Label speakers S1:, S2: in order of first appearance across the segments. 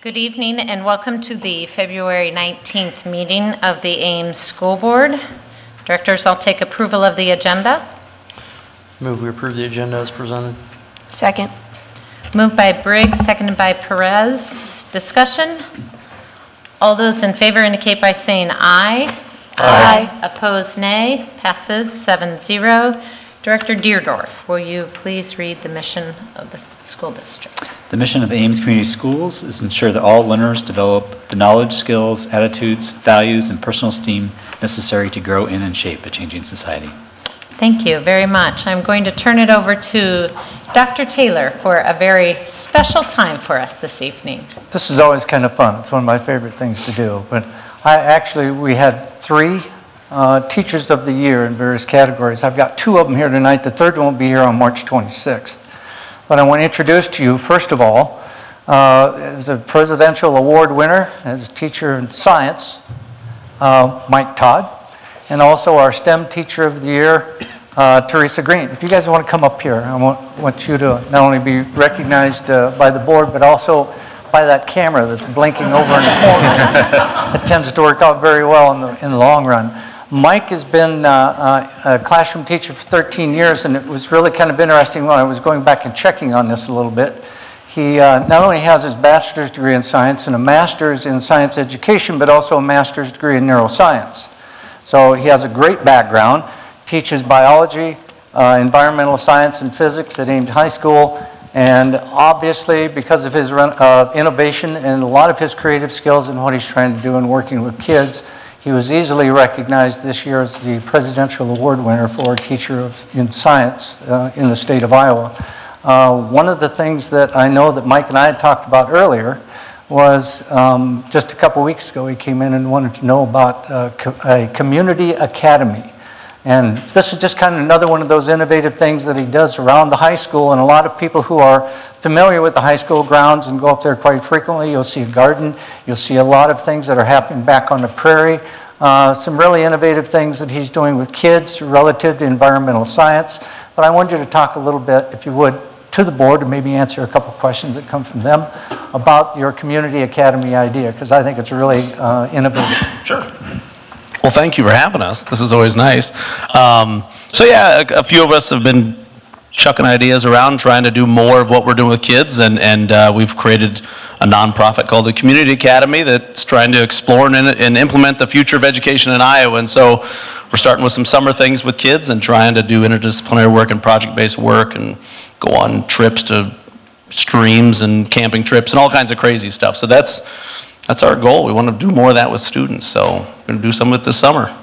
S1: Good evening and welcome to the February 19th meeting of the Ames School Board. Directors, I'll take approval of the agenda.
S2: Move we approve the agenda as presented.
S3: Second.
S1: Moved by Briggs, seconded by Perez. Discussion? All those in favor indicate by saying aye.
S3: Aye.
S1: Opposed, nay. Passes 7-0. Director Deerdorf, will you please read the mission of the school district?
S4: The mission of Ames Community Schools is to ensure that all learners develop the knowledge, skills, attitudes, values, and personal esteem necessary to grow in and shape a changing society.
S1: Thank you very much. I'm going to turn it over to Dr. Taylor for a very special time for us this evening.
S5: This is always kind of fun. It's one of my favorite things to do. But we had three Teachers of the Year in various categories. I've got two of them here tonight. The third one will be here on March 26th. But I want to introduce to you, first of all, is a Presidential Award winner as teacher in science, Mike Todd, and also our STEM Teacher of the Year, Teresa Green. If you guys want to come up here, I want you to not only be recognized by the board, but also by that camera that's blinking over in the corner. It tends to work out very well in the long run. Mike has been a classroom teacher for 13 years, and it was really kind of interesting when I was going back and checking on this a little bit. He not only has his bachelor's degree in science and a master's in science education, but also a master's degree in neuroscience. So he has a great background, teaches biology, environmental science, and physics at Ames High School, and obviously because of his innovation and a lot of his creative skills and what he's trying to do in working with kids, he was easily recognized this year as the Presidential Award winner for Teacher in Science in the state of Iowa. One of the things that I know that Mike and I had talked about earlier was just a couple weeks ago he came in and wanted to know about a community academy. And this is just kind of another one of those innovative things that he does around the high school, and a lot of people who are familiar with the high school grounds and go up there quite frequently, you'll see a garden, you'll see a lot of things that are happening back on the prairie, some really innovative things that he's doing with kids relative to environmental science. But I wanted you to talk a little bit, if you would, to the board and maybe answer a couple questions that come from them about your community academy idea, because I think it's really innovative.
S6: Sure. Well, thank you for having us. This is always nice. So yeah, a few of us have been chucking ideas around, trying to do more of what we're doing with kids, and we've created a nonprofit called the Community Academy that's trying to explore and implement the future of education in Iowa. And so we're starting with some summer things with kids and trying to do interdisciplinary work and project-based work and go on trips to streams and camping trips and all kinds of crazy stuff. So that's our goal. We want to do more of that with students. So we're going to do some of it this summer.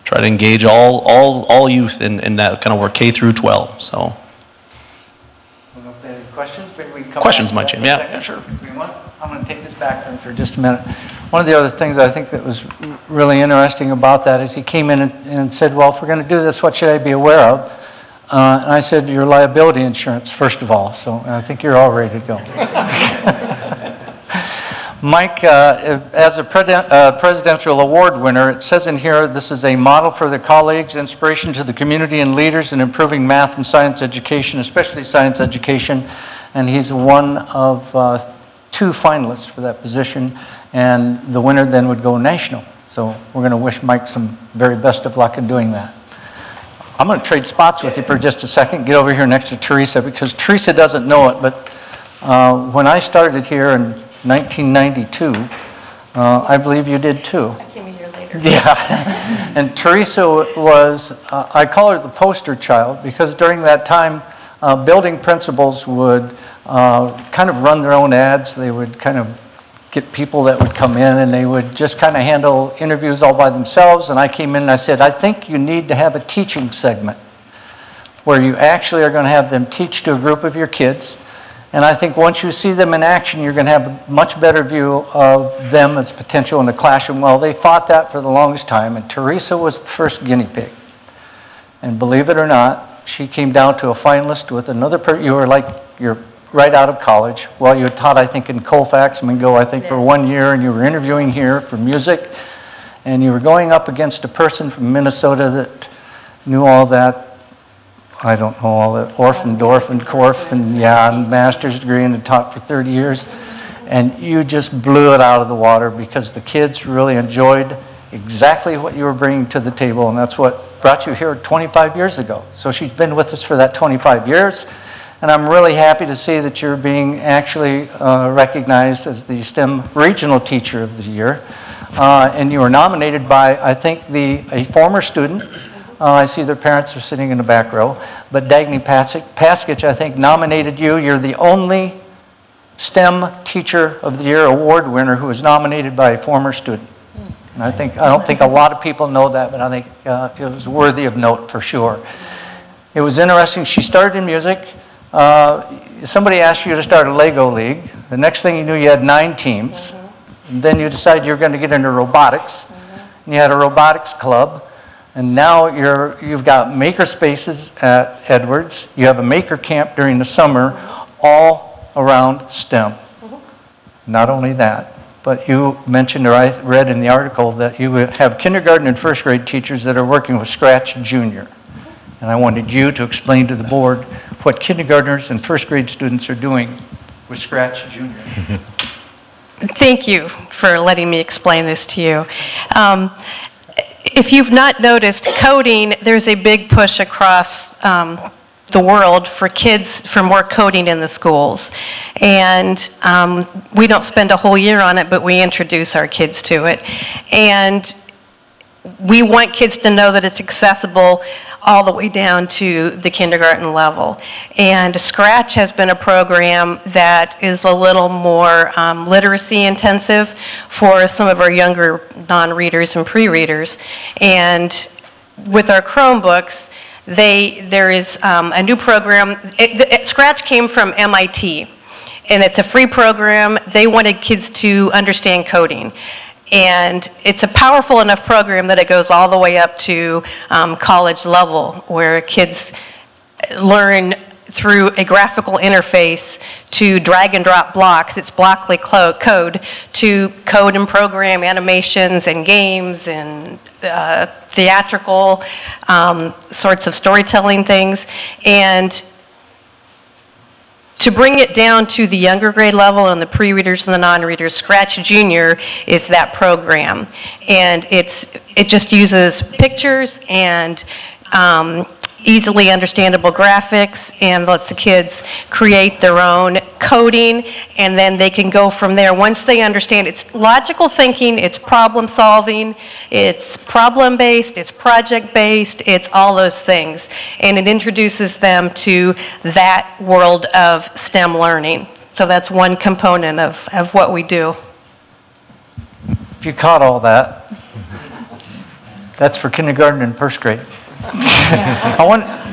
S6: Try to engage all youth in that kind of work, K through 12. So.
S5: I don't know if they have any questions. Maybe we can come
S6: questions,
S5: back
S6: might
S5: to
S6: you?
S5: that
S6: Yeah, sure.
S5: I'm going to take this back for just a minute. One of the other things I think that was really interesting about that is he came in and said, well, if we're going to do this, what should I be aware of? And I said, your liability insurance, first of all. So I think you're all ready to go. Mike, as a Presidential Award winner, it says in here, this is a model for the colleagues, inspiration to the community and leaders in improving math and science education, especially science education. And he's one of two finalists for that position. And the winner then would go national. So we're going to wish Mike some very best of luck in doing that. I'm going to trade spots with you for just a second. Get over here next to Teresa, because Teresa doesn't know it, but when I started here in 1992, I believe you did too.
S3: I came a year later.
S5: Yeah, and Teresa was, I call her the poster child, because during that time, building principals would kind of run their own ads. They would kind of get people that would come in, and they would just kind of handle interviews all by themselves. And I came in and I said, I think you need to have a teaching segment where you actually are going to have them teach to a group of your kids. And I think once you see them in action, you're going to have a much better view of them as potential in the classroom. Well, they fought that for the longest time, and Teresa was the first guinea pig. And believe it or not, she came down to a finalist with another person. You were like, you're right out of college. Well, you had taught, I think, in Colfax, Mingo, I think, for 1 year, and you were interviewing here for music. And you were going up against a person from Minnesota that knew all that. I don't know all that, Orff and Dorff and Korf, and yeah, and master's degree, and had taught for 30 years. and you just blew it out of the water because the kids really enjoyed exactly what you were bringing to the table, and that's what brought you here 25 years ago. So she's been with us for that 25 years, and I'm really happy to see that you're being actually recognized as the STEM Regional Teacher of the Year. And you were nominated by, I think, a former student. I see their parents are sitting in the back row. But Dagny Paskich, I think, nominated you. You're the only STEM Teacher of the Year award winner who was nominated by a former student. And I don't think a lot of people know that, but I think it was worthy of note for sure. It was interesting. She started in music. Somebody asked you to start a Lego league. The next thing you knew, you had 9 teams. And then you decided you were going to get into robotics. And you had a robotics club. And now you've got maker spaces at Edwards. You have a maker camp during the summer, all around STEM. Not only that, but you mentioned, or I read in the article, that you have kindergarten and first grade teachers that are working with Scratch Junior. And I wanted you to explain to the board what kindergartners and first grade students are doing with Scratch Junior.
S7: Thank you for letting me explain this to you. If you've not noticed, coding, there's a big push across the world for kids for more coding in the schools. And we don't spend a whole year on it, but we introduce our kids to it. And we want kids to know that it's accessible all the way down to the kindergarten level. And Scratch has been a program that is a little more literacy intensive for some of our younger non-readers and pre-readers. And with our Chromebooks, there is a new program. Scratch came from MIT, and it's a free program. They wanted kids to understand coding. And it's a powerful enough program that it goes all the way up to college level, where kids learn through a graphical interface to drag and drop blocks. It's blockly code to code and program animations and games and theatrical sorts of storytelling things. And to bring it down to the younger grade level and the pre-readers and the non-readers, Scratch Junior is that program. And it just uses pictures and easily understandable graphics and lets the kids create their own coding, and then they can go from there. Once they understand, it's logical thinking, it's problem solving, it's problem-based, it's project-based, it's all those things. And it introduces them to that world of STEM learning. So that's one component of what we do.
S5: If you caught all that, that's for kindergarten and first grade. I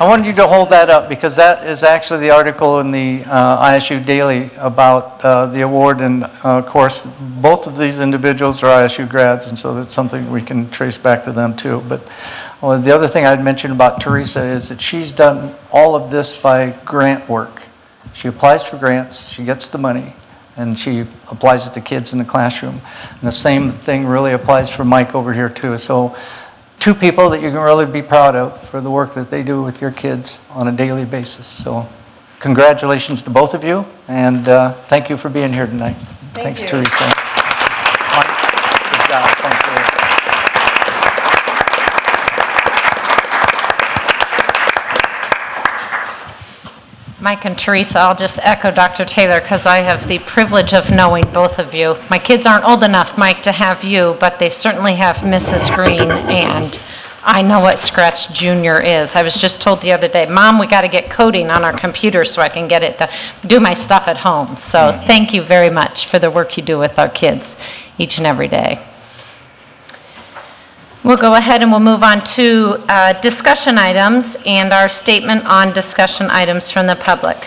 S5: wanted you to hold that up because that is actually the article in the ISU Daily about the award, and of course both of these individuals are ISU grads, and so that's something we can trace back to them too. But the other thing I'd mention about Teresa is that she's done all of this by grant work. She applies for grants, she gets the money, and she applies it to kids in the classroom. And the same thing really applies for Mike over here too. So 2 people that you can really be proud of for the work that they do with your kids on a daily basis. So congratulations to both of you, and thank you for being here tonight. Thanks, Teresa. Good job. Thank you.
S1: Mike and Teresa, I'll just echo Dr. Taylor because I have the privilege of knowing both of you. My kids aren't old enough, Mike, to have you, but they certainly have Mrs. Green, and I know what Scratch Junior is. I was just told the other day, Mom, we got to get coding on our computer so I can get it to do my stuff at home. So thank you very much for the work you do with our kids each and every day. We'll go ahead and we'll move on to discussion items and our statement on discussion items from the public.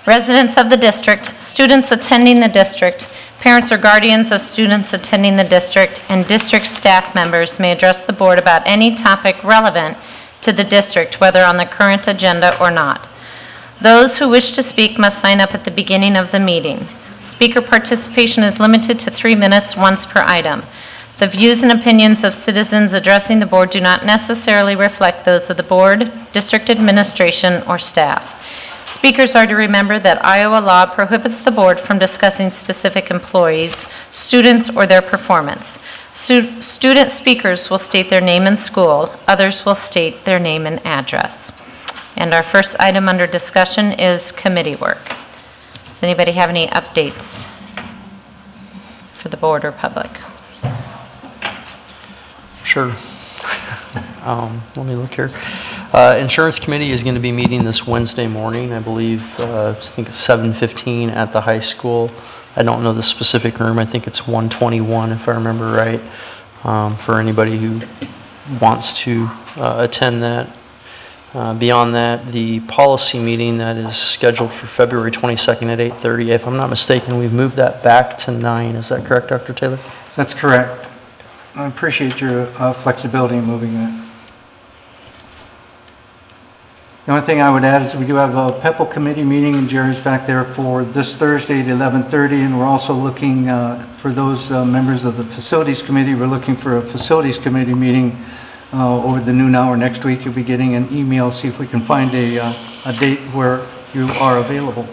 S1: Residents of the district, students attending the district, parents or guardians of students attending the district, and district staff members may address the board about any topic relevant to the district, whether on the current agenda or not. Those who wish to speak must sign up at the beginning of the meeting. Speaker participation is limited to 3 minutes once per item. The views and opinions of citizens addressing the board do not necessarily reflect those of the board, district administration, or staff. Speakers are to remember that Iowa law prohibits the board from discussing specific employees, students, or their performance. Student speakers will state their name and school. Others will state their name and address. And our first item under discussion is committee work. Does anybody have any updates for the board or public?
S2: Sure. Let me look here. Insurance committee is going to be meeting this Wednesday morning, I believe. I think it's 7:15 at the high school. I don't know the specific room. I think it's 121, if I remember right, for anybody who wants to attend that. Beyond that, the policy meeting that is scheduled for February 22nd at 8:30. If I'm not mistaken, we've moved that back to 9. Is that correct, Dr. Taylor?
S5: That's correct. I appreciate your flexibility in moving that. The only thing I would add is we do have a PEPL committee meeting, and Jerry's back there for this Thursday at 11:30, and we're also looking for those members of the facilities committee. We're looking for a facilities committee meeting over the noon hour next week. You'll be getting an email, see if we can find a date where you are available.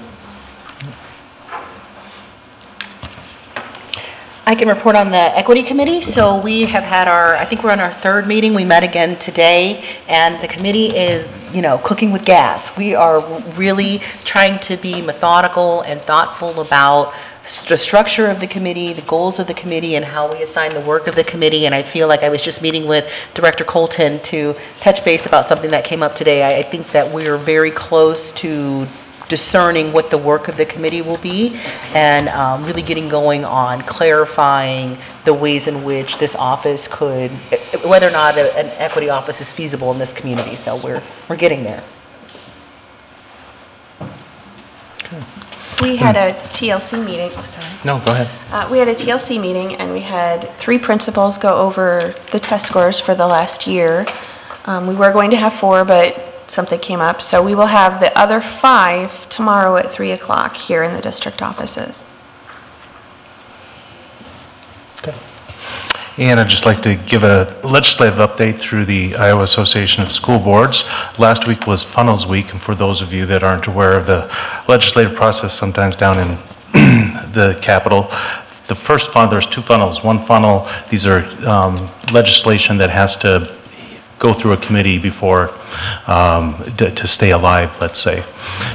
S8: I can report on the equity committee. So we have had I think we're on our 3rd meeting. We met again today, and the committee is, cooking with gas. We are really trying to be methodical and thoughtful about the structure of the committee, the goals of the committee, and how we assign the work of the committee. And I feel like I was just meeting with Director Colton to touch base about something that came up today. I think that we're very close to discerning what the work of the committee will be, and really getting going on clarifying the ways in which this office could, whether or not an equity office is feasible in this community. So we're getting there.
S3: We had a TLC meeting. Oh, sorry.
S6: No, go ahead.
S3: We had a TLC meeting, and we had 3 principals go over the test scores for the last year. We were going to have 4, but something came up. So we will have the other 5 tomorrow at 3 o'clock here in the district offices.
S9: Okay. And I'd just like to give a legislative update through the Iowa Association of School Boards. Last week was Funnels Week, and for those of you that aren't aware of the legislative process, sometimes down in the Capitol, the first funnel, there's 2 funnels. One funnel, these are legislation that has to go through a committee before to stay alive, let's say.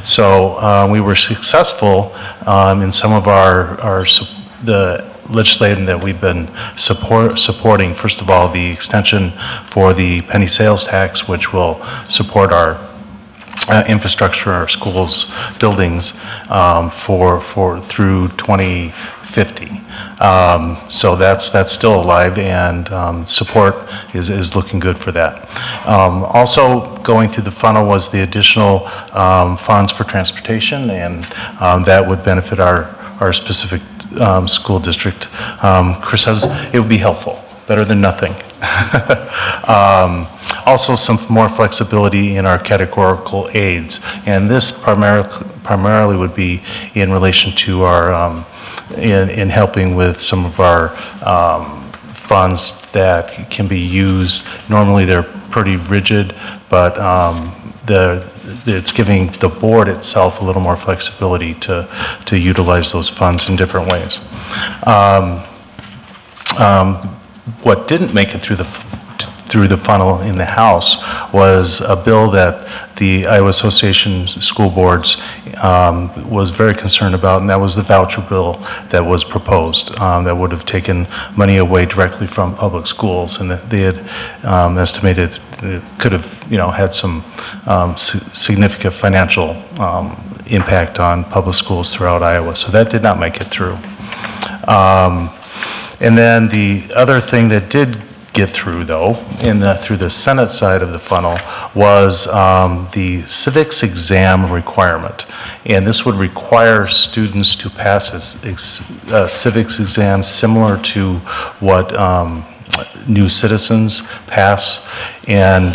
S9: So we were successful in some of the legislation that we've been supporting. First of all, the extension for the penny sales tax, which will support our infrastructure, our schools, buildings through 2050. So that's still alive, and support is looking good for that. Also going through the funnel was the additional funds for transportation, and that would benefit our specific school district. Chris says it would be helpful, better than nothing. Also some more flexibility in our categorical aids, and this primarily would be in relation to our in helping with some of our funds that can be used. Normally they're pretty rigid, but it's giving the board itself a little more flexibility to utilize those funds in different ways. What didn't make it through the funnel in the House was a bill that the Iowa Association of School Boards was very concerned about, and that was the voucher bill that was proposed that would have taken money away directly from public schools, and they had estimated it could have had some significant financial impact on public schools throughout Iowa. So that did not make it through. And then the other thing that did get through, though, through the Senate side of the funnel was the civics exam requirement. And this would require students to pass a civics exam similar to what new citizens pass. And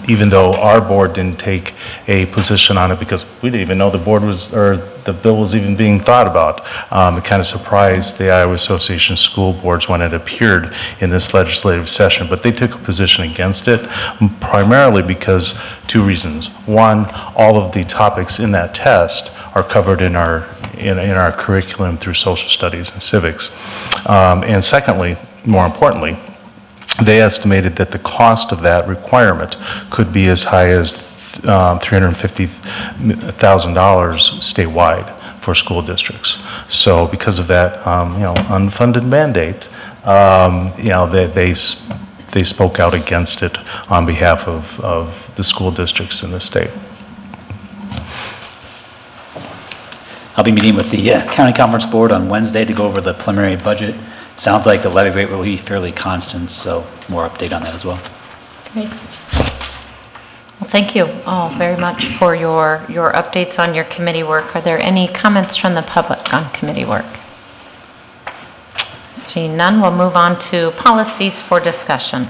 S9: even though our board didn't take a position on it because we didn't even know the board was, or the bill was even being thought about. It kind of surprised the Iowa Association of School Boards when it appeared in this legislative session, but they took a position against it, primarily because two reasons. One, all of the topics in that test are covered in our curriculum through social studies and civics. And secondly, more importantly, they estimated that the cost of that requirement could be as high as $350,000 statewide for school districts. So because of that, unfunded mandate, they spoke out against it on behalf of the school districts in the state.
S4: I'll be meeting with the County Conference Board on Wednesday to go over the preliminary budget. Sounds like the levy rate will be fairly constant, so more update on that as well.
S1: Great. Well, thank you all very much for your updates on your committee work. Are there any comments from the public on committee work? Seeing none, we'll move on to policies for discussion.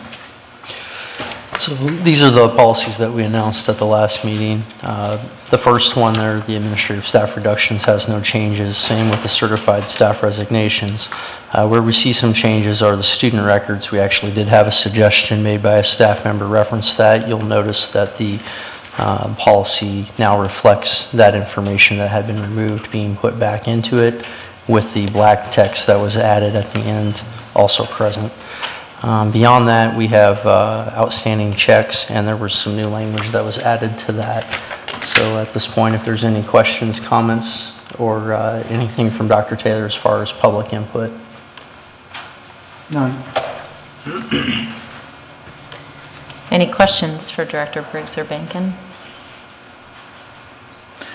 S2: So these are the policies that we announced at the last meeting. The first one there, the administrative staff reductions, has no changes. Same with the certified staff resignations. Where we see some changes are the student records. We actually did have a suggestion made by a staff member reference that. You'll notice that the policy now reflects that information that had been removed being put back into it, with the black text that was added at the end also present. Beyond that, we have outstanding checks, and there was some new language that was added to that. So at this point, if there's any questions, comments, or anything from Dr. Taylor as far as public input.
S5: None.
S1: Any questions for Director Briggs or Bankin?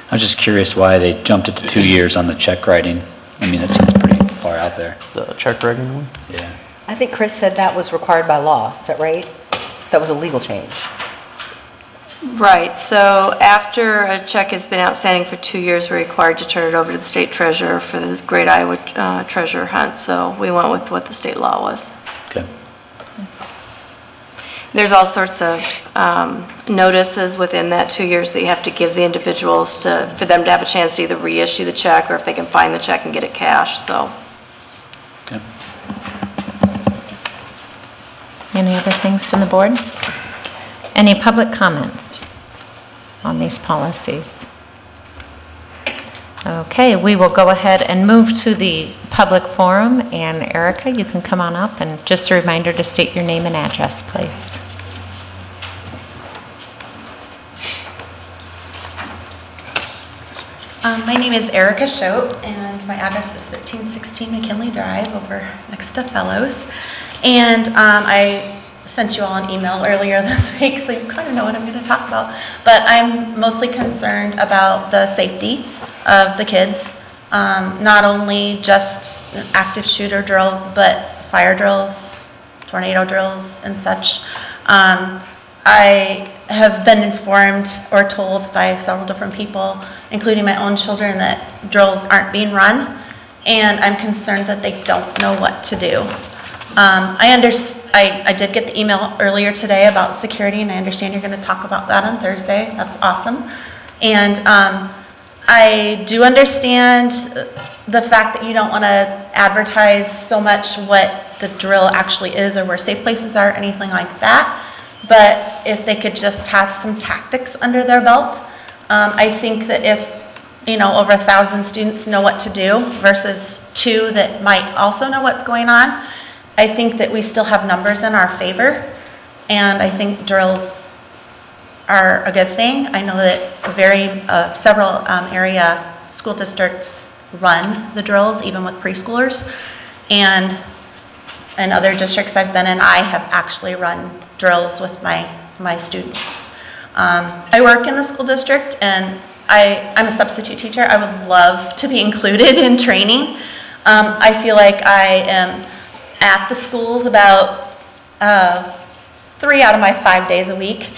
S4: I was just curious why they jumped it to 2 years on the check writing. I mean, that seems pretty far out there.
S2: The check writing one?
S4: Yeah.
S8: I think Chris said that was required by law. Is that right? That was a legal change.
S3: Right, so after a check has been outstanding for 2 years, we're required to turn it over to the state treasurer for the Great Iowa Treasure Hunt, so we went with what the state law was.
S4: Okay.
S3: There's all sorts of notices within that 2 years that you have to give the individuals for them to have a chance to either reissue the check or if they can find the check and get it cashed, so.
S4: Okay.
S1: Any other things from the board? Any public comments on these policies? Okay, we will go ahead and move to the public forum, and Erica, you can come on up, and just a reminder to state your name and address, please.
S10: My name is Erica Schote, and my address is 1316 McKinley Drive over next to Fellows. And I sent you all an email earlier this week, so you kind of know what I'm going to talk about. But I'm mostly concerned about the safety of the kids, not only just active shooter drills, but fire drills, tornado drills, and such. I have been informed or told by several different people, including my own children, that drills aren't being run, and I'm concerned that they don't know what to do. I did get the email earlier today about security, and I understand you're going to talk about that on Thursday. That's awesome. And I do understand the fact that you don't want to advertise so much what the drill actually is or where safe places are, anything like that. But if they could just have some tactics under their belt, I think that if, over 1,000 students know what to do versus 2 that might also know what's going on, I think that we still have numbers in our favor, and I think drills are a good thing. I know that several area school districts run the drills, even with preschoolers, and in other districts I've been in, I have actually run drills with my students. I work in the school district, and I'm a substitute teacher. I would love to be included in training. I feel like I am at the schools about 3 out of my 5 days a week,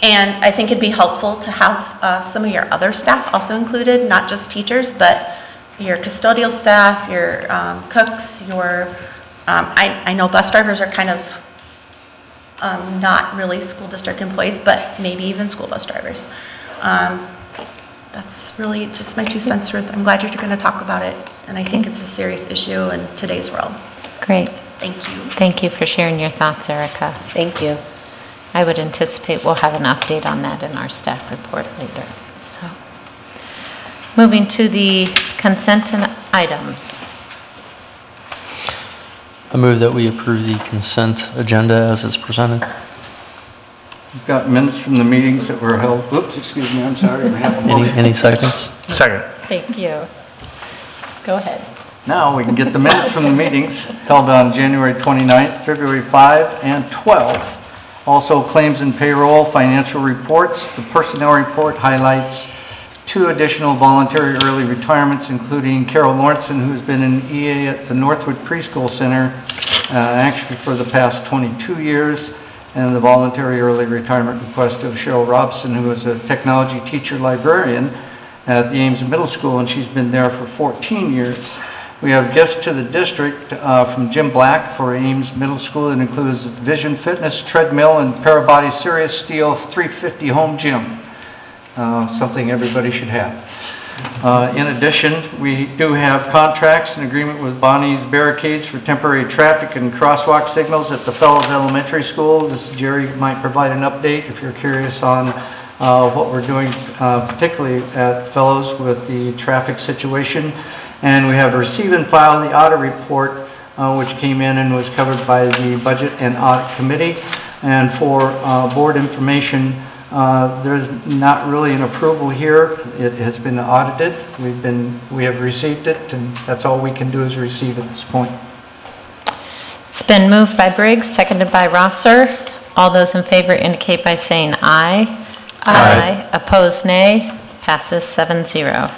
S10: and I think it'd be helpful to have some of your other staff also included, not just teachers, but your custodial staff, your cooks, your I know bus drivers are kind of not really school district employees, but maybe even school bus drivers. That's really just my 2 cents worth. I'm glad you're going to talk about it, and I think it's a serious issue in today's world.
S1: Great.
S10: Thank you.
S1: Thank you for sharing your thoughts, Erica.
S8: Thank you.
S1: I would anticipate we'll have an update on that in our staff report later. So, moving to the consent items.
S2: I move that we approve the consent agenda as it's presented.
S5: We've got minutes from the meetings that were held. Oops, excuse me, I'm sorry. We have a motion.
S2: Any seconds?
S9: Second.
S1: Thank you. Go ahead.
S5: Now we can get the minutes from the meetings held on January 29th, February 5, and 12. Also claims and payroll, financial reports. The personnel report highlights 2 additional voluntary early retirements, including Carol Lawrenson, who's been an EA at the Northwood Preschool Center, actually for the past 22 years, and the voluntary early retirement request of Cheryl Robson, who is a technology teacher librarian at the Ames Middle School, and she's been there for 14 years. We have gifts to the district from Jim Black for Ames Middle School. It includes Vision Fitness, treadmill, and Parabody Sirius Steel 350 home gym. Something everybody should have. In addition, we do have contracts and agreement with Bonnie's Barricades for temporary traffic and crosswalk signals at the Fellows Elementary School. Jerry might provide an update if you're curious on what we're doing, particularly at Fellows with the traffic situation. And we have receive and file the audit report, which came in and was covered by the Budget and Audit Committee. And for board information, there's not really an approval here. It has been audited. We have received it, and that's all we can do is receive at this point.
S1: It's been moved by Briggs, seconded by Rosser. All those in favor indicate by saying aye. Aye. Opposed, nay. Passes 7-0.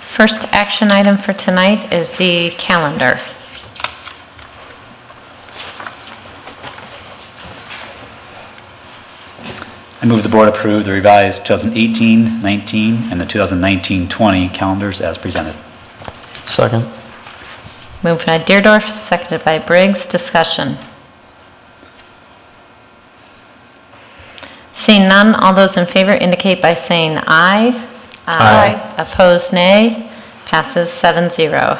S1: First action item for tonight is the calendar.
S4: I move the board approve the revised 2018-19 and the 2019-20 calendars as presented.
S2: Second.
S1: Moved by Deerdorf, seconded by Briggs. Discussion. Seeing none, all those in favor indicate by saying aye. Aye. Opposed, nay. Passes 7-0.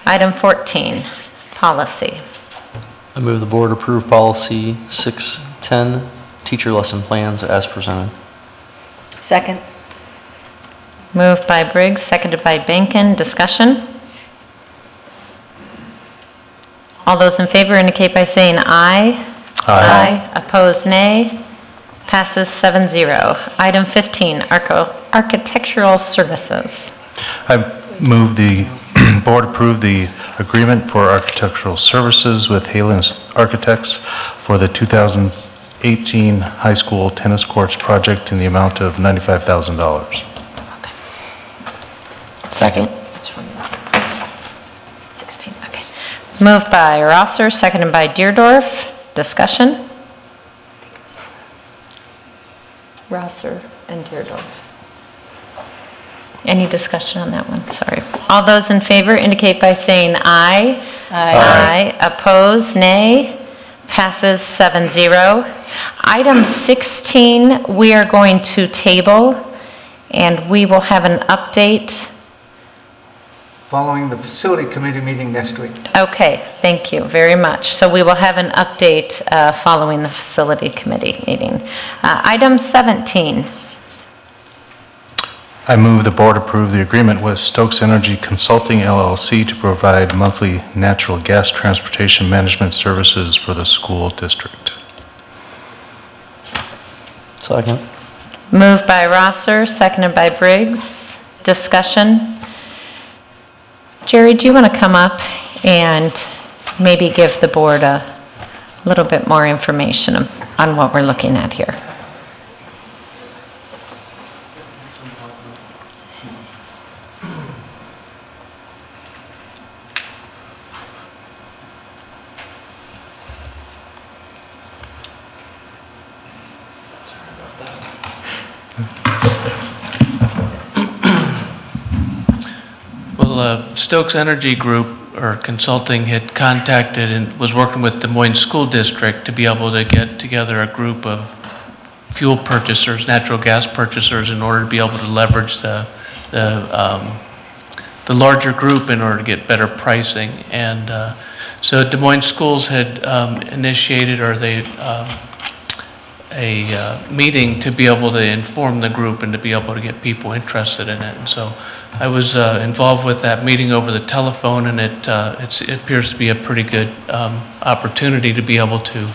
S1: Item 14, policy.
S2: I move the board approve policy 610, teacher lesson plans as presented.
S8: Second.
S1: Moved by Briggs, seconded by Bankin. Discussion. All those in favor indicate by saying aye. Aye. Opposed, nay. Passes 7-0. Item 15, architectural services.
S9: I move the board approve the agreement for architectural services with Halen Architects for the 2018 high school tennis courts project in the amount of $95,000.
S8: Second.
S1: 16, okay. Moved by Rosser, seconded by Deerdorf. Discussion. Rosser and Deerdorf. Any discussion on that one? Sorry. All those in favor indicate by saying aye. Aye. Opposed, nay. Passes 7-0. Item 16, we are going to table, and we will have an update.
S5: Following the facility committee meeting next week.
S1: Okay, thank you very much. So we will have an update following the facility committee meeting. Item 17.
S9: I move the board approve the agreement with Stokes Energy Consulting LLC to provide monthly natural gas transportation management services for the school district.
S2: Second.
S1: Moved by Rosser, seconded by Briggs. Discussion. Jerry, do you want to come up and maybe give the board a little bit more information on what we're looking at here?
S11: Stokes Energy Group, or consulting, had contacted and was working with Des Moines School District to be able to get together a group of fuel purchasers, natural gas purchasers, in order to be able to leverage the larger group in order to get better pricing. And so Des Moines Schools had initiated, or a meeting to be able to inform the group and to be able to get people interested in it. And so I was involved with that meeting over the telephone, and it appears to be a pretty good opportunity to be able to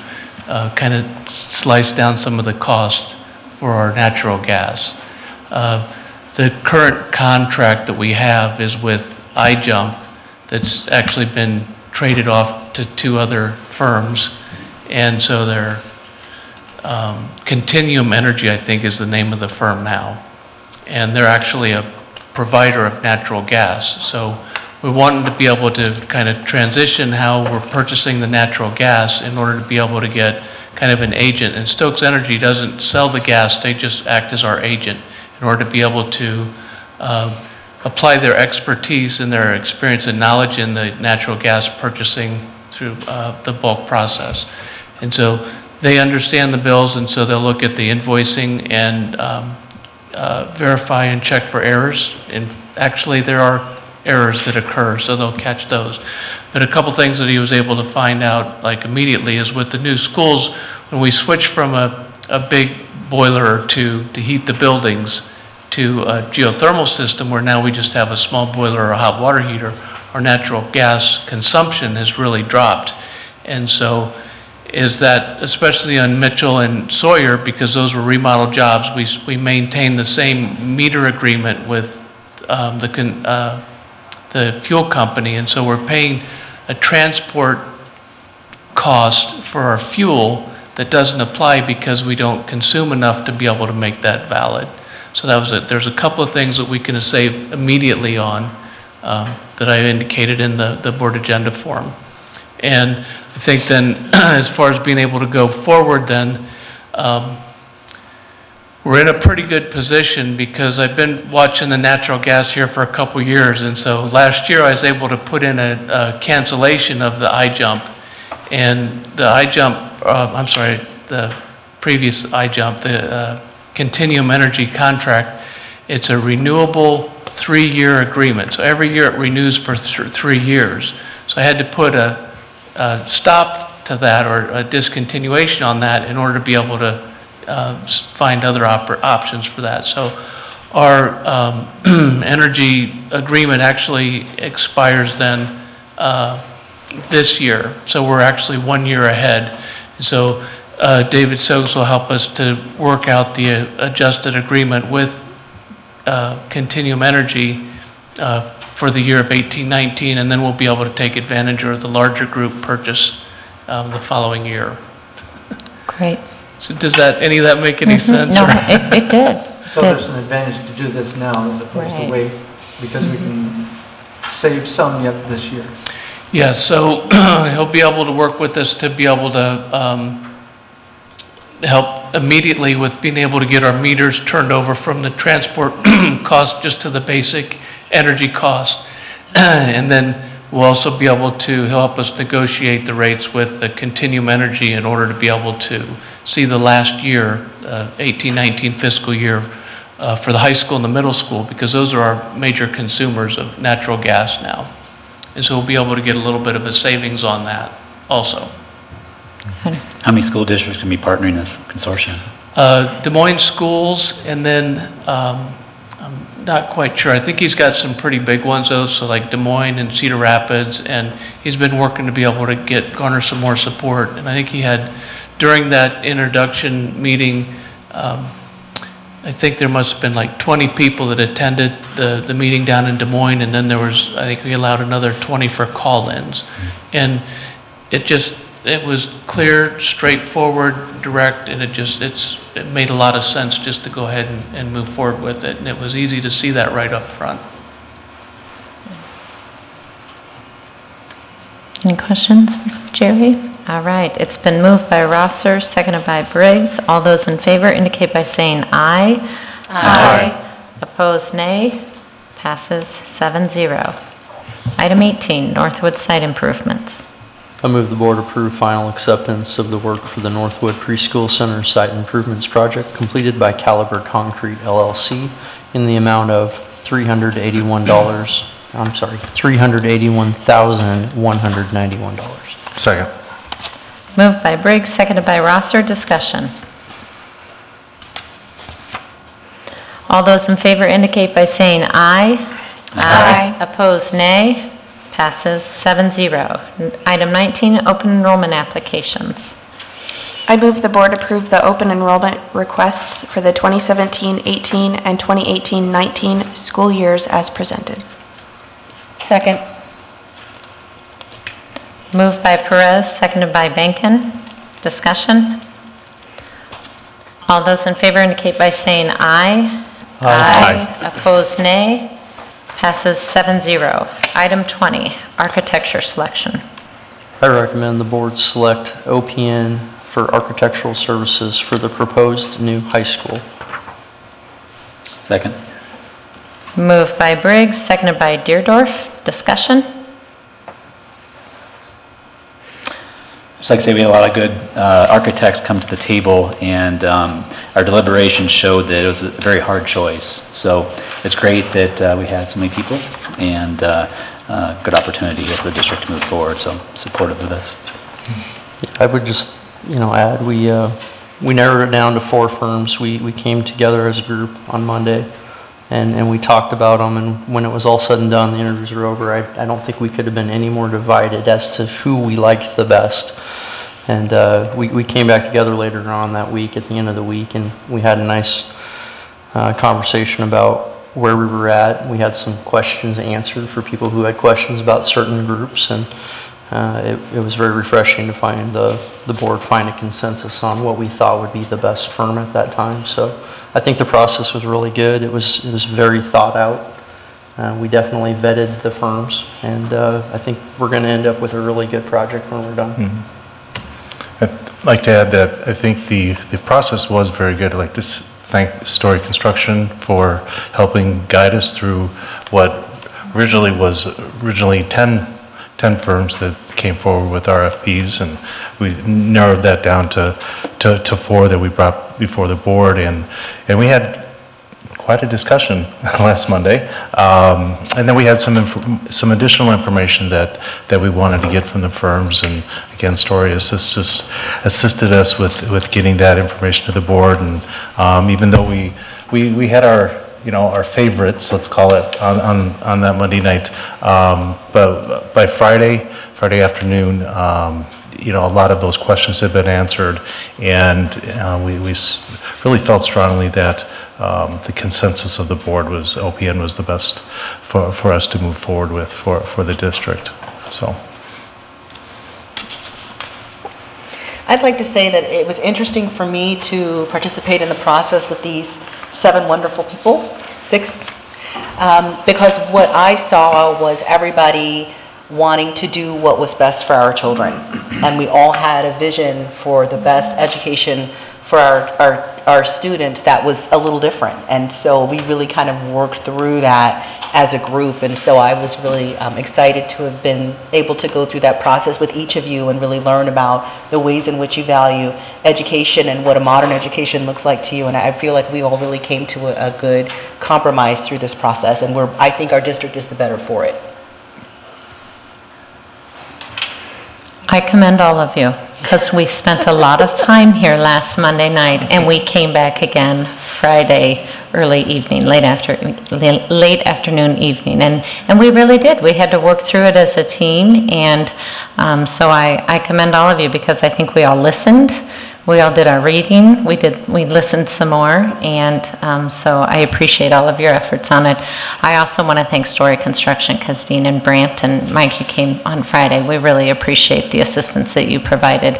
S11: kind of slice down some of the costs for our natural gas. The current contract that we have is with iJump, that's actually been traded off to 2 other firms, and so they're Continuum Energy, I think, is the name of the firm now, and they're actually a provider of natural gas. So we wanted to be able to kind of transition how we're purchasing the natural gas in order to be able to get kind of an agent. And Stokes Energy doesn't sell the gas, they just act as our agent in order to be able to apply their expertise and their experience and knowledge in the natural gas purchasing through the bulk process. And so they understand the bills, and so they'll look at the invoicing and verify and check for errors. And actually there are errors that occur, so they'll catch those. But a couple things that he was able to find out like immediately is with the new schools, when we switch from a big boiler or two to heat the buildings to a geothermal system where now we just have a small boiler or a hot water heater, our natural gas consumption has really dropped. And so is that, especially on Mitchell and Sawyer, because those were remodel jobs, we maintain the same meter agreement with the fuel company, and so we're paying a transport cost for our fuel that doesn't apply because we don't consume enough to be able to make that valid. So that was it. There's a couple of things that we can save immediately on that I indicated in the board agenda form. And I think then, as far as being able to go forward then, we're in a pretty good position because I've been watching the natural gas here for a couple years, and so last year I was able to put in a cancellation of the iJump, and the iJump, I'm sorry, the previous iJump, the Continuum Energy contract, it's a renewable 3-year agreement. So every year it renews for 3 years. So I had to put a stop to that, or a discontinuation on that, in order to be able to find other options for that. So our energy agreement actually expires then this year. So we're actually 1 year ahead. So David Stokes will help us to work out the adjusted agreement with Continuum Energy for the year of 18-19, and then we'll be able to take advantage of the larger group purchase the following year.
S1: Great.
S11: So does any of that make any sense?
S1: No, it did.
S5: So there's an advantage to do this now as opposed to wait, because we can save some yet this year.
S11: Yeah, so he'll be able to work with us to be able to help immediately with being able to get our meters turned over from the transport cost just to the basic energy cost. And then we'll also be able to help us negotiate the rates with the Continuum Energy in order to be able to see the last year, 18-19 fiscal year, for the high school and the middle school, because those are our major consumers of natural gas now. And so we'll be able to get a little bit of a savings on that also.
S4: How many school districts can be partnering this consortium?
S11: Des Moines schools, and then I'm not quite sure. I think he's got some pretty big ones though, so like Des Moines and Cedar Rapids, and he's been working to be able to garner some more support. And I think he had, during that introduction meeting, I think there must have been like 20 people that attended the meeting down in Des Moines, and then there was, I think we allowed another 20 for call-ins. And it was clear, straightforward, direct, and it made a lot of sense just to go ahead and move forward with it. And it was easy to see that right up front.
S1: Any questions for Jerry? All right, it's been moved by Rosser, seconded by Briggs. All those in favor indicate by saying aye. Aye. Opposed, nay. Passes 7-0. Item 18, Northwood site improvements.
S2: I move the board approve final acceptance of the work for the Northwood Preschool Center Site Improvements Project completed by Caliber Concrete LLC in the amount of $381,191.
S9: Second.
S1: Moved by Briggs, seconded by Rosser. Discussion. All those in favor indicate by saying aye. Aye. Opposed, nay. Passes 7-0. Item 19, open enrollment applications.
S3: I move the board approve the open enrollment requests for the 2017-18 and 2018-19 school years as presented.
S1: Second. Moved by Perez, seconded by Benkin. Discussion. All those in favor indicate by saying aye. Aye. Opposed, nay. Passes 7-0. Item 20, architecture selection.
S2: I recommend the board select OPN for architectural services for the proposed new high school.
S4: Second.
S1: Moved by Briggs, seconded by Deerdorf. Discussion.
S4: Just like I say, we had a lot of good architects come to the table, and our deliberations showed that it was a very hard choice. So it's great that we had so many people, and good opportunity here for the district to move forward. So I'm supportive of this.
S2: I would just, add, we narrowed it down to 4 firms. We came together as a group on Monday, and we talked about them, and when it was all said and done, the interviews were over. I don't think we could have been any more divided as to who we liked the best. And we came back together later on that week, at the end of the week, and we had a nice conversation about where we were at. We had some questions answered for people who had questions about certain groups, and it was very refreshing to find the board find a consensus on what we thought would be the best firm at that time. So I think the process was really good. It was very thought out. We definitely vetted the firms, and I think we're going to end up with a really good project when we're done.
S9: Mm-hmm. I'd like to add that I think the process was very good. I'd like to thank Story Construction for helping guide us through what was 10 firms that came forward with RFPs, and we narrowed that down to 4 that we brought before the board, and we had quite a discussion last Monday, and then we had some additional information that we wanted to get from the firms, and again, Story assisted us with getting that information to the board, and even though we had our favorites, let's call it, on that Monday night, but by Friday afternoon, a lot of those questions had been answered, and we really felt strongly that the consensus of the board was OPN was the best for us to move forward with for the district. So
S8: I'd like to say that it was interesting for me to participate in the process with these 7 wonderful people, 6, because what I saw was everybody wanting to do what was best for our children, and we all had a vision for the best education for our students that was a little different, and so we really kind of worked through that as a group, and so I was really excited to have been able to go through that process with each of you and really learn about the ways in which you value education and what a modern education looks like to you, and I feel like we all really came to a good compromise through this process, and I think our district is the better for it.
S1: I commend all of you, because we spent a lot of time here last Monday night, and we came back again Friday early evening, late afternoon, evening, and we really did. We had to work through it as a team, and so I commend all of you, because I think we all listened. We all did our reading. We listened some more, and so I appreciate all of your efforts on it. I also want to thank Story Construction, because Dean and Brandt and Mike, you came on Friday. We really appreciate the assistance that you provided.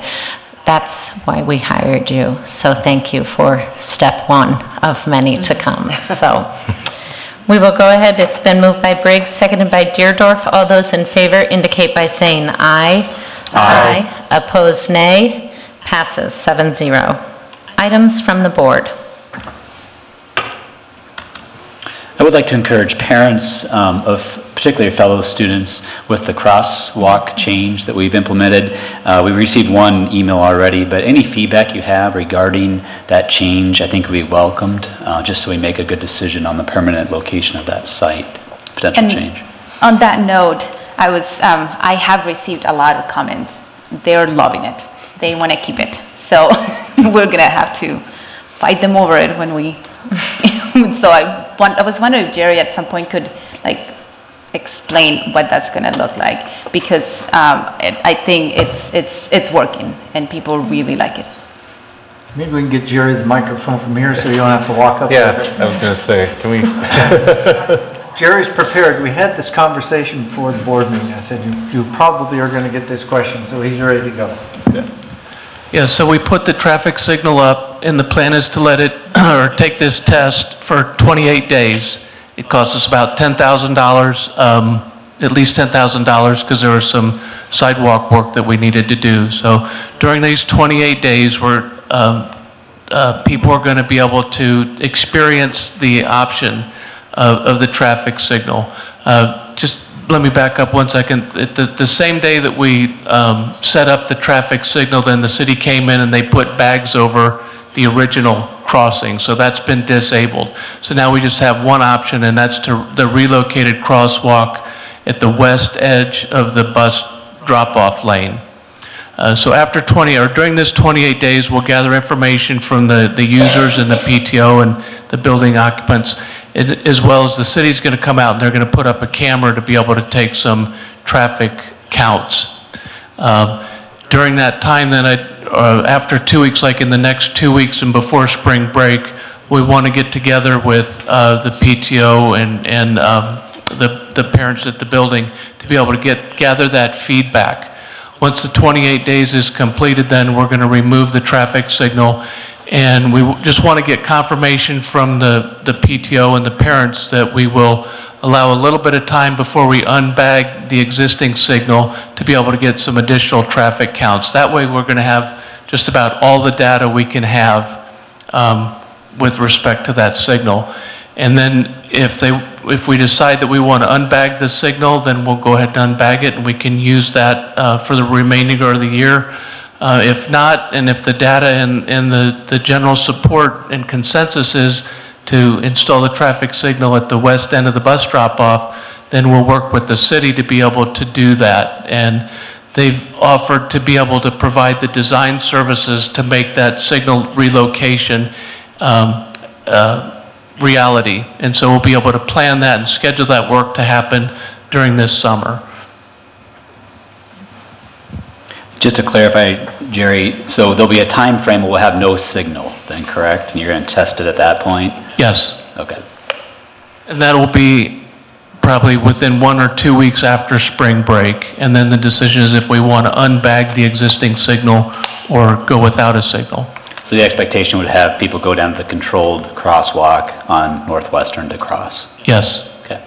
S1: That's why we hired you. So thank you for step 1 of many to come. So we will go ahead. It's been moved by Briggs, seconded by Deerdorf. All those in favor indicate by saying aye. Aye. Opposed, nay. Passes 7-0. Items from the board.
S4: I would like to encourage parents of particularly fellow students with the crosswalk change that we've implemented. We received one email already, but any feedback you have regarding that change, I think would be welcomed, just so we make a good decision on the permanent location of that site, potential change.
S12: On that note, I have received a lot of comments. They're loving it. They want to keep it. So we're going to have to fight them over it when we, so I was wondering if Jerry at some point could like explain what that's going to look like, because I think it's working and people really like it.
S5: Maybe we can get Jerry the microphone from here so you don't have to walk up
S9: Yeah,
S5: there.
S9: I was going to say, can we?
S5: Jerry's prepared. We had this conversation before the board meeting. I said, you probably are going to get this question, so he's ready to go.
S9: Yeah.
S11: Yeah, so we put the traffic signal up, and the plan is to let it, or take this test for 28 days. It costs us about $10,000, at least $10,000, because there was some sidewalk work that we needed to do. So during these 28 days, people are going to be able to experience the option of the traffic signal. Just let me back up 1 second. The same day that we set up the traffic signal, then the city came in and they put bags over the original crossing. So that's been disabled. So now we just have one option, and that's the relocated crosswalk at the west edge of the bus drop-off lane. So after during this 28 days, we'll gather information from the users and the PTO and the building occupants, as well as the city's going to come out and they're going to put up a camera to be able to take some traffic counts. During that time, then after 2 weeks, like in the next 2 weeks and before spring break, we want to get together with the PTO and the parents at the building to be able to gather that feedback. Once the 28 days is completed, then we're going to remove the traffic signal, and we just want to get confirmation from the PTO and the parents that we will allow a little bit of time before we unbag the existing signal to be able to get some additional traffic counts. That way we're going to have just about all the data we can have with respect to that signal. And then if we decide that we want to unbag the signal, then we'll go ahead and unbag it, and we can use that for the remainder of the year. If not, and if the data and the general support and consensus is to install the traffic signal at the west end of the bus drop-off, then we'll work with the city to be able to do that. And they've offered to be able to provide the design services to make that signal relocation reality. And so we'll be able to plan that and schedule that work to happen during this summer.
S4: Just to clarify, Jerry, so there'll be a time frame where we'll have no signal then, correct? And you're going to test it at that point?
S11: Yes.
S4: Okay.
S11: And that'll be probably within 1 or 2 weeks after spring break. And then the decision is if we want to unbag the existing signal or go without a signal.
S4: So the expectation would have people go down to the controlled crosswalk on Northwestern to cross?
S11: Yes.
S4: Okay.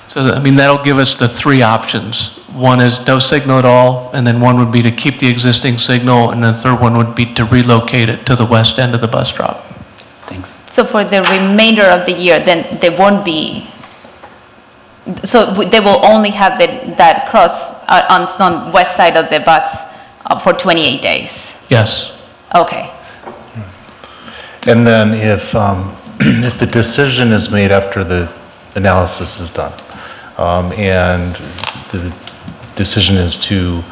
S11: So, I mean, that'll give us the three options. One is no signal at all, and then one would be to keep the existing signal, and the third one would be to relocate it to the west end of the bus drop.
S4: Thanks.
S12: So for the remainder of the year, then there won't be, so they will only have that cross on west side of the bus for 28 days?
S11: Yes.
S12: Okay.
S9: And then if the decision is made after the analysis is done, and the decision is to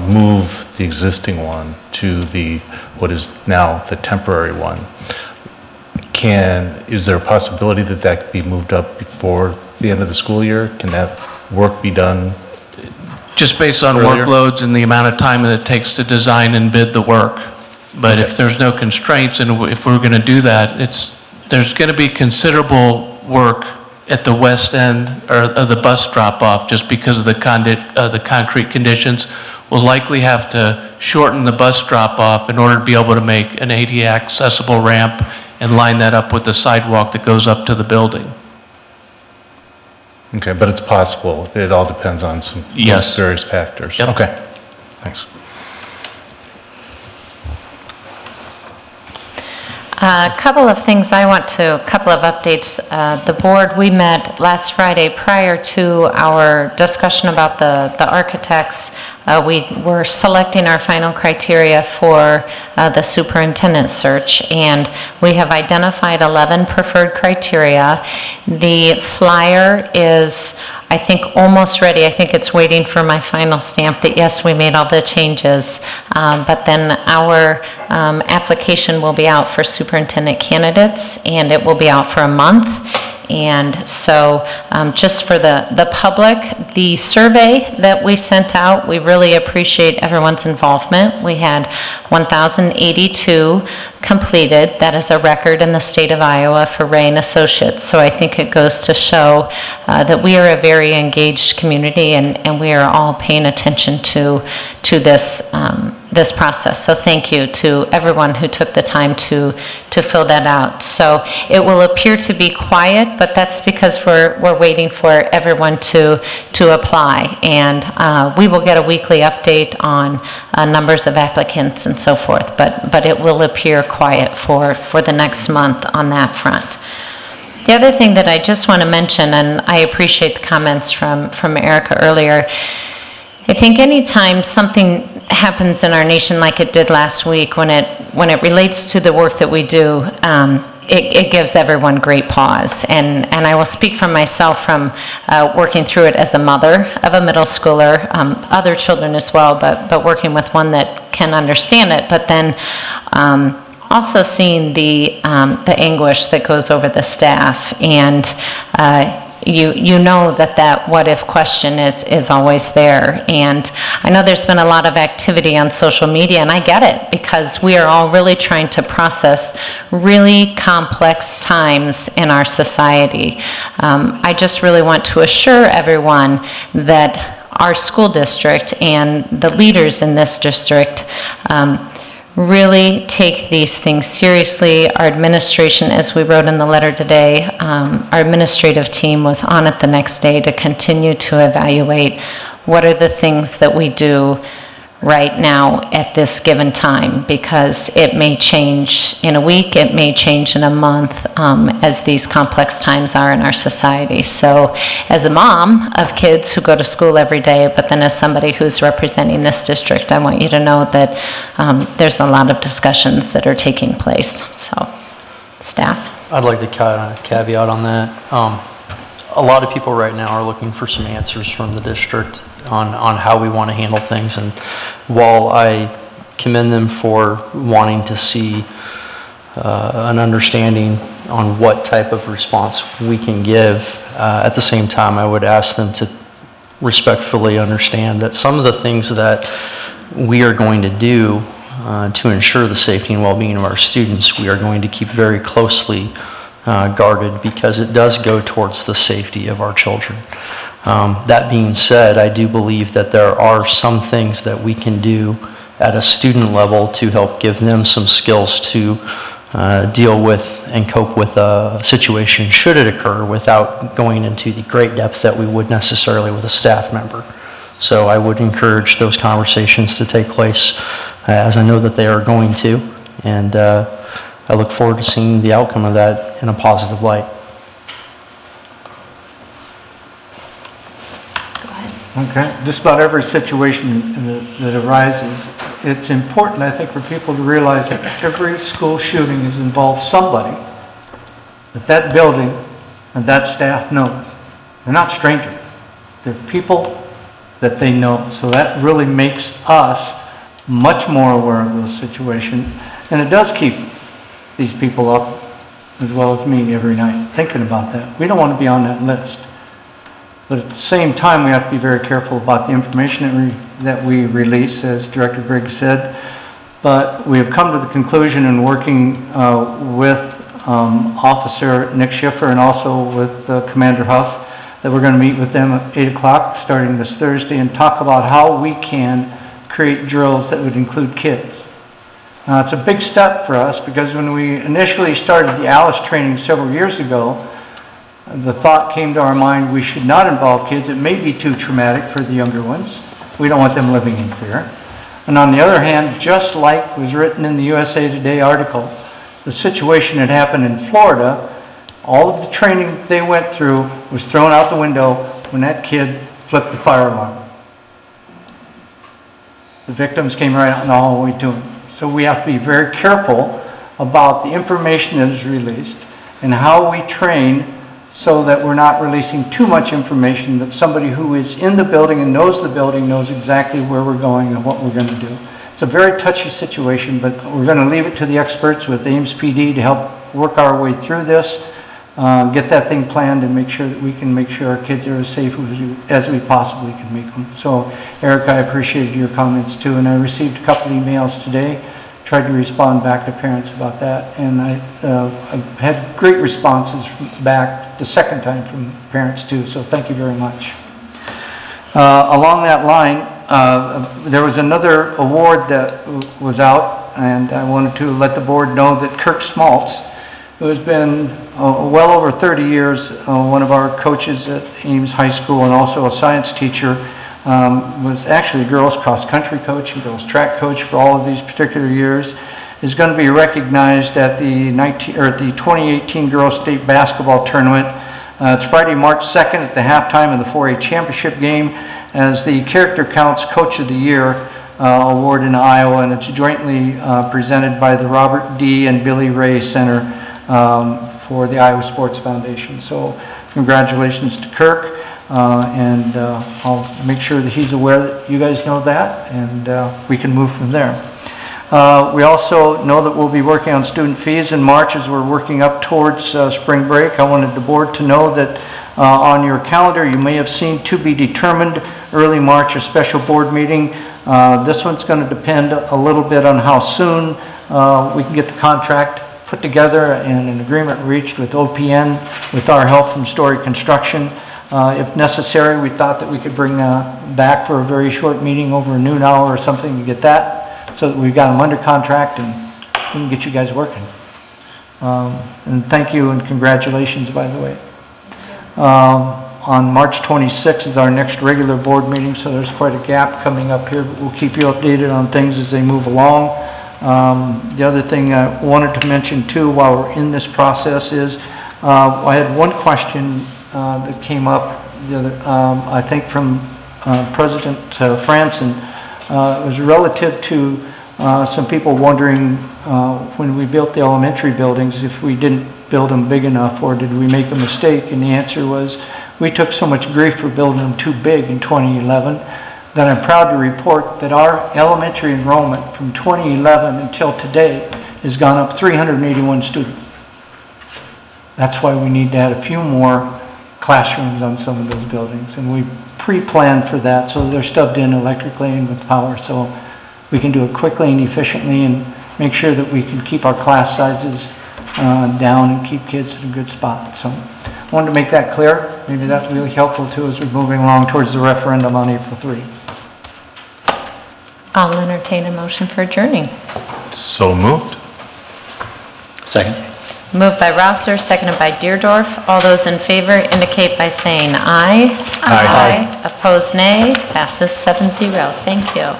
S9: move the existing one to what is now the temporary one, is there a possibility that that could be moved up before the end of the school year? Can that work be done?
S11: Just based on
S9: earlier?
S11: workloads and the amount of time that it takes to design and bid the work. But
S9: Okay.
S11: if there's no constraints, and if we're going to do that, there's going to be considerable work at the west end of the bus drop-off just because of the concrete conditions. We'll likely have to shorten the bus drop-off in order to be able to make an ADA accessible ramp and line that up with the sidewalk that goes up to the building.
S9: Okay, but it's possible. It all depends on some
S11: Yes.
S9: various factors.
S11: Yep.
S9: Okay, thanks.
S1: A couple of things a couple of updates. The board, we met last Friday prior to our discussion about the architects. We were selecting our final criteria for the superintendent search, and we have identified 11 preferred criteria. The flyer is, I think, almost ready. I think it's waiting for my final stamp that, yes, we made all the changes. But then our application will be out for superintendent candidates, and it will be out for a month. And so just for the public, the survey that we sent out, we really appreciate everyone's involvement. We had 1,082 completed. That is a record in the state of Iowa for Ray and Associates. So I think it goes to show that we are a very engaged community, and we are all paying attention to this this process. So thank you to everyone who took the time to fill that out. So it will appear to be quiet, but that's because we're waiting for everyone to apply, and we will get a weekly update on numbers of applicants and so forth. But it will appear quiet for the next month on that front. The other thing that I just want to mention, and I appreciate the comments from Erica earlier, I think anytime something happens in our nation like it did last week, when it relates to the work that we do, it gives everyone great pause. And I will speak for myself from working through it as a mother of a middle schooler, other children as well, but working with one that can understand it, but then also seeing the anguish that goes over the staff, and you know that what if question is always there. And I know there's been a lot of activity on social media, and I get it, because we are all really trying to process really complex times in our society. I just really want to assure everyone that our school district and the leaders in this district really take these things seriously. Our administration, as we wrote in the letter today, our administrative team was on it the next day to continue to evaluate what are the things that we do right now at this given time, because it may change in a week, it may change in a month, as these complex times are in our society. So as a mom of kids who go to school every day, but then as somebody who's representing this district, I want you to know that there's a lot of discussions that are taking place. So, staff?
S2: I'd like to caveat on that. A lot of people right now are looking for some answers from the district on how we want to handle things, and while I commend them for wanting to see an understanding on what type of response we can give, at the same time I would ask them to respectfully understand that some of the things that we are going to do to ensure the safety and well-being of our students, we are going to keep very closely guarded, because it does go towards the safety of our children. That being said, I do believe that there are some things that we can do at a student level to help give them some skills to deal with and cope with a situation should it occur, without going into the great depth that we would necessarily with a staff member. So I would encourage those conversations to take place, as I know that they are going to, and I look forward to seeing the outcome of that in a positive light.
S5: Okay, just about every situation that arises, it's important, I think, for people to realize that every school shooting has involved somebody that building and that staff knows. They're not strangers. They're people that they know. So that really makes us much more aware of those situations. And it does keep these people up, as well as me, every night, thinking about that. We don't want to be on that list. But at the same time, we have to be very careful about the information that we release, as Director Briggs said. But we have come to the conclusion in working with Officer Nick Schiffer and also with Commander Huff that we're going to meet with them at 8 o'clock starting this Thursday and talk about how we can create drills that would include kids. It's a big step for us, because when we initially started the Alice training several years ago, the thought came to our mind we should not involve kids. It may be too traumatic for the younger ones. We don't want them living in fear. And on the other hand, just like was written in the USA Today article, the situation that happened in Florida, all of the training they went through was thrown out the window when that kid flipped the fire alarm. The victims came right out in the hallway to him. So we have to be very careful about the information that is released and how we train so that we're not releasing too much information, that somebody who is in the building and knows the building knows exactly where we're going and what we're going to do. It's a very touchy situation, but we're going to leave it to the experts with Ames PD to help work our way through this, get that thing planned, and make sure that we can make sure our kids are as safe as we possibly can make them. So, Eric, I appreciated your comments too, and I received a couple emails today. Tried to respond back to parents about that, and I had great responses back the second time from parents too, so thank you very much. Along that line, there was another award that was out, and I wanted to let the board know that Kirk Smaltz, who has been well over 30 years one of our coaches at Ames High School and also a science teacher, was actually a girls cross country coach and girls track coach for all of these particular years, is going to be recognized at the 2018 Girls State Basketball Tournament. It's Friday, March 2nd at the halftime of the 4A Championship game as the Character Counts Coach of the Year award in Iowa, and it's jointly presented by the Robert D. and Billy Ray Center for the Iowa Sports Foundation. So congratulations to Kirk. And I'll make sure that he's aware that you guys know that, and we can move from there. We also know that we'll be working on student fees in March as we're working up towards spring break. I wanted the board to know that on your calendar you may have seen to be determined early March a special board meeting. This one's going to depend a little bit on how soon we can get the contract put together and an agreement reached with OPN with our help from Story Construction. If necessary, we thought that we could bring back for a very short meeting over a noon hour or something to get that, so that we've got them under contract and we can get you guys working. And thank you and congratulations, by the way. On March 26th is our next regular board meeting, so there's quite a gap coming up here, but we'll keep you updated on things as they move along. The other thing I wanted to mention too while we're in this process is I had one question that came up the other, I think from President Franson. It was relative to some people wondering when we built the elementary buildings if we didn't build them big enough or did we make a mistake, and the answer was we took so much grief for building them too big in 2011 that I'm proud to report that our elementary enrollment from 2011 until today has gone up 381 students. That's why we need to add a few more classrooms on some of those buildings, and we pre-planned for that so they're stubbed in electrically and with power, so we can do it quickly and efficiently and make sure that we can keep our class sizes down and keep kids in a good spot. So I wanted to make that clear. Maybe that's really helpful too as we're moving along towards the referendum on April 3.
S1: I'll entertain a motion for adjourning.
S9: So moved.
S4: Second.
S1: Moved by Rosser, seconded by Deerdorf. All those in favor indicate by saying aye.
S9: Aye.
S1: Opposed, nay. Passes 7-0. Thank you.